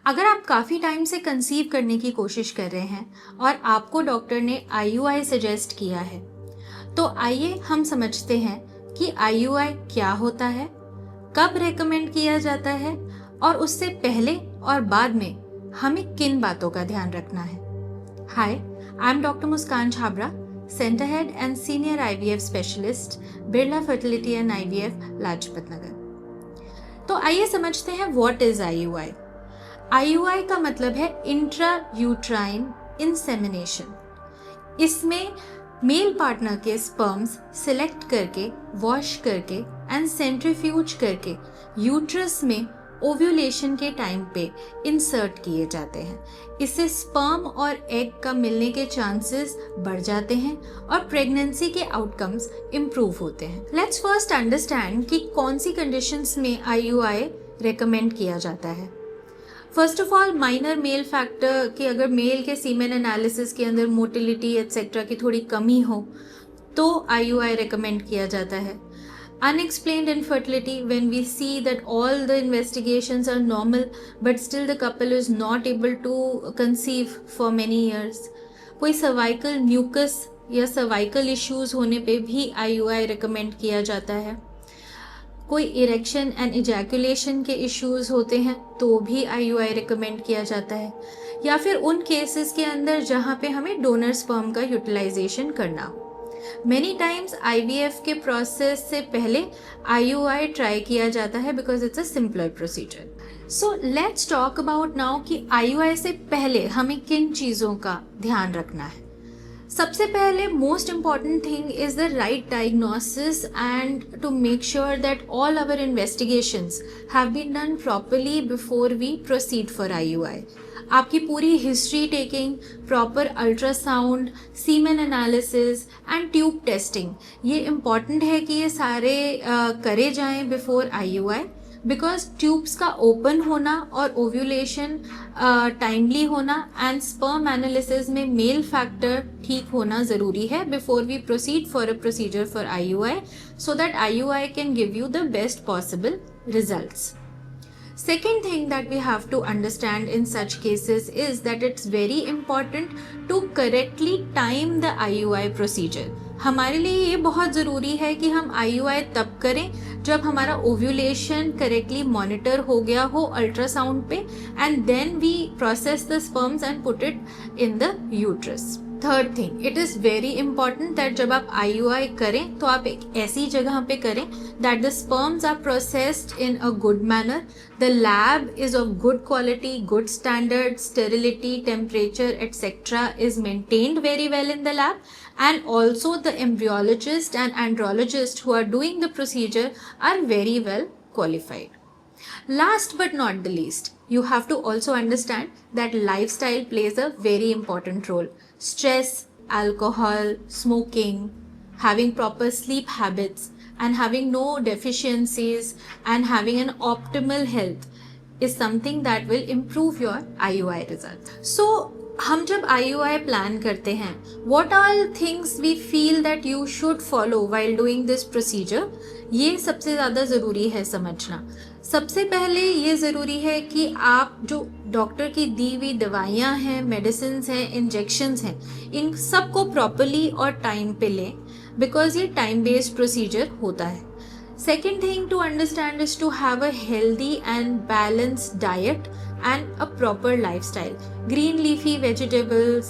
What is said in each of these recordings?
अगर आप काफ़ी टाइम से कंसीव करने की कोशिश कर रहे हैं और आपको डॉक्टर ने आईयूआई सजेस्ट किया है, तो आइए हम समझते हैं कि आईयूआई क्या होता है, कब रेकमेंड किया जाता है और उससे पहले और बाद में हमें किन बातों का ध्यान रखना है। Hi, I am doctor Muskan Chhabra, centre head and senior IVF specialist, Birla fertility and IVF, Lajpat Nagar. तो आइए समझते हैं व्हाट इज आईयूआई। आईयूआई का मतलब है इंट्रा यूट्राइन इंसेमिनेशन। इसमें मेल पार्टनर के स्पर्म्स सिलेक्ट करके, वॉश करके एंड सेंट्रीफ्यूज करके यूट्रस में ओव्यूलेशन के टाइम पे इंसर्ट किए जाते हैं। इससे स्पर्म और एग का मिलने के चांसेस बढ़ जाते हैं और प्रेगनेंसी के आउटकम्स इम्प्रूव होते हैं। लेट्स फर्स्ट अंडरस्टैंड कि कौन सी कंडीशंस में आईयूआई रेकमेंड किया जाता है। First of all, minor mail factor कि अगर मेल के सीमेन एनालिसिस के अंदर मोटिलिटी एटसेट्रा की थोड़ी कमी हो तो आईयूआई रेकमेंड किया जाता है। Unexplained infertility, when we see that all the investigations are normal but still the couple is not able to conceive for many years. कोई cervical mucus या cervical issues होने पे भी IUI recommend किया जाता है। कोई इरेक्शन एंड इजैकुलेशन के इश्यूज होते हैं तो भी आईयूआई रिकमेंड किया जाता है, या फिर उन केसेस के अंदर जहाँ पे हमें डोनर स्पर्म का यूटिलाइजेशन करना हो। मेनी टाइम्स आईवीएफ के प्रोसेस से पहले आईयूआई ट्राई किया जाता है because it's a simpler procedure. So let's talk about now कि आईयूआई से पहले हमें किन चीज़ों का ध्यान रखना है। सबसे पहले most important thing is the right diagnosis and to make sure that all our investigations have been done properly before we proceed for IUI. आपकी पूरी history taking, proper ultrasound, semen analysis and tube testing, ये important है कि ये सारे करे जाएं before IUI, because tubes का ओपन होना और ओव्यूलेशन टाइमली होना एंड स्पर्म एनालिसिस में मेल फैक्टर ठीक होना ज़रूरी है before we proceed for a procedure for IUI, so that IUI can give you the best possible results. Second thing that we have to understand in such cases is that it's very important to correctly time the IUI procedure. हमारे लिए ये बहुत ज़रूरी है कि हम IUI तब करें जब हमारा ओव्यूलेशन करेक्टली मॉनिटर हो गया हो अल्ट्रासाउंड पे, and then we process the sperms and put it in the uterus. Third thing, it is very important that जब आप आईयूआई करें तो आप एक ऐसी जगह पे करें that the sperms are processed in a good manner, the lab is of good quality, good standard, sterility, temperature etcetera is maintained very well in the lab, and also the embryologist and andrologist who are doing the procedure are very well qualified. Last but not the least, you have to also understand that lifestyle plays a very important role. Stress, alcohol, smoking, having proper sleep habits and having no deficiencies and having an optimal health is something that will improve your IUI results. So हम जब IUI plan करते हैं, what all things we feel that you should follow while doing this procedure, ये सबसे ज़्यादा ज़रूरी है समझना. सबसे पहले ये ज़रूरी है कि आप जो डॉक्टर की दी हुई दवाइयाँ हैं, मेडिसिन्स हैं, इंजेक्शंस हैं, इन सब को प्रॉपरली और टाइम पे लें, बिकॉज ये टाइम बेस्ड प्रोसीजर होता है. Second thing to understand is to have a healthy and balanced diet and a proper lifestyle. Green leafy vegetables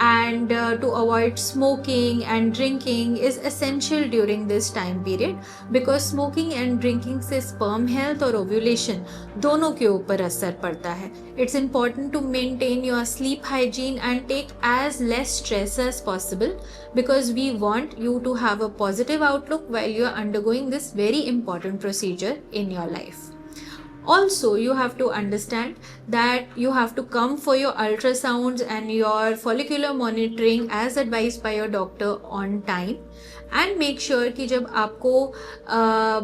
and to avoid smoking and drinking is essential during this time period, because smoking and drinking से sperm health और ovulation दोनों के ऊपर असर पड़ता है. It's important to maintain your sleep hygiene and take as less stress as possible, because we want you to have a positive outlook while you are undergoing this very important procedure in your life. Also, you have to understand that you have to come for your ultrasounds and your follicular monitoring as advised by your doctor on time, and make sure कि जब आपको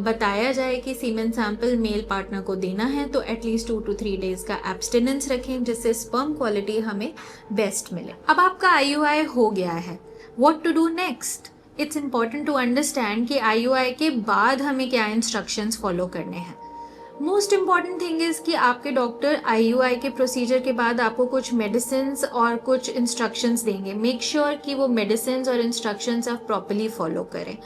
बताया जाए कि सीमेन sample male partner को देना है तो एटलीस्ट 2 to 3 days का एब्सटिनेंस रखें, जिससे स्पर्म क्वालिटी हमें बेस्ट मिले. अब आपका IUI हो गया है, what to do next? It's important to understand कि IUI के बाद हमें क्या इंस्ट्रक्शंस फॉलो करने हैं. मोस्ट इम्पॉर्टेंट थिंग इज़ कि आपके डॉक्टर IUI के प्रोसीजर के बाद आपको कुछ मेडिसिन्स और कुछ इंस्ट्रक्शंस देंगे. मेक श्योर कि वो मेडिसिन्स और इंस्ट्रक्शंस आप प्रॉपरली फॉलो करें.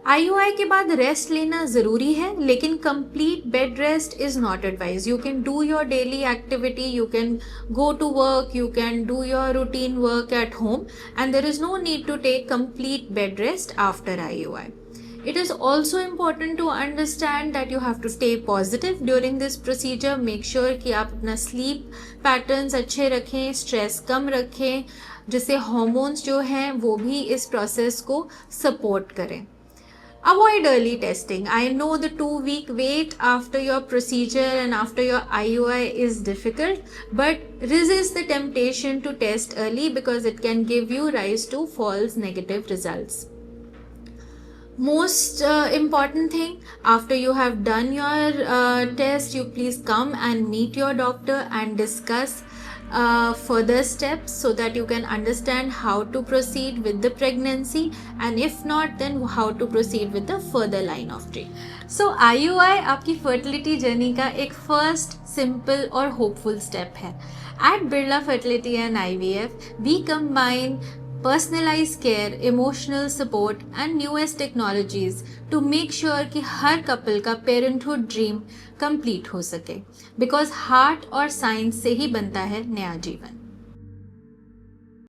IUI के बाद रेस्ट लेना ज़रूरी है, लेकिन complete bed rest is not advise. You can do your daily activity, you can go to work, you can do your routine work at home, and there is no need to take complete bed rest after IUI. It is also important to understand that you have to stay positive during this procedure. Make sure कि आप अपना sleep patterns अच्छे रखें, stress कम रखें, जिससे hormones जो हैं वो भी इस process को support करें. Avoid early testing. I know the 2-week wait after your procedure and after your IUI is difficult, but resist the temptation to test early because it can give you rise to false negative results. Most important thing, after you have done your test, you please come and meet your doctor and discuss further steps so that you can understand how to proceed with the pregnancy, and if not, then how to proceed with the further line of treatment. So IUI आपकी fertility journey का एक first simple और hopeful step है. At Birla Fertility and IVF, we combine personalized care, emotional support and newest technologies to make sure कि हर couple का parenthood dream complete हो सके, because heart और science से ही बनता है नया जीवन.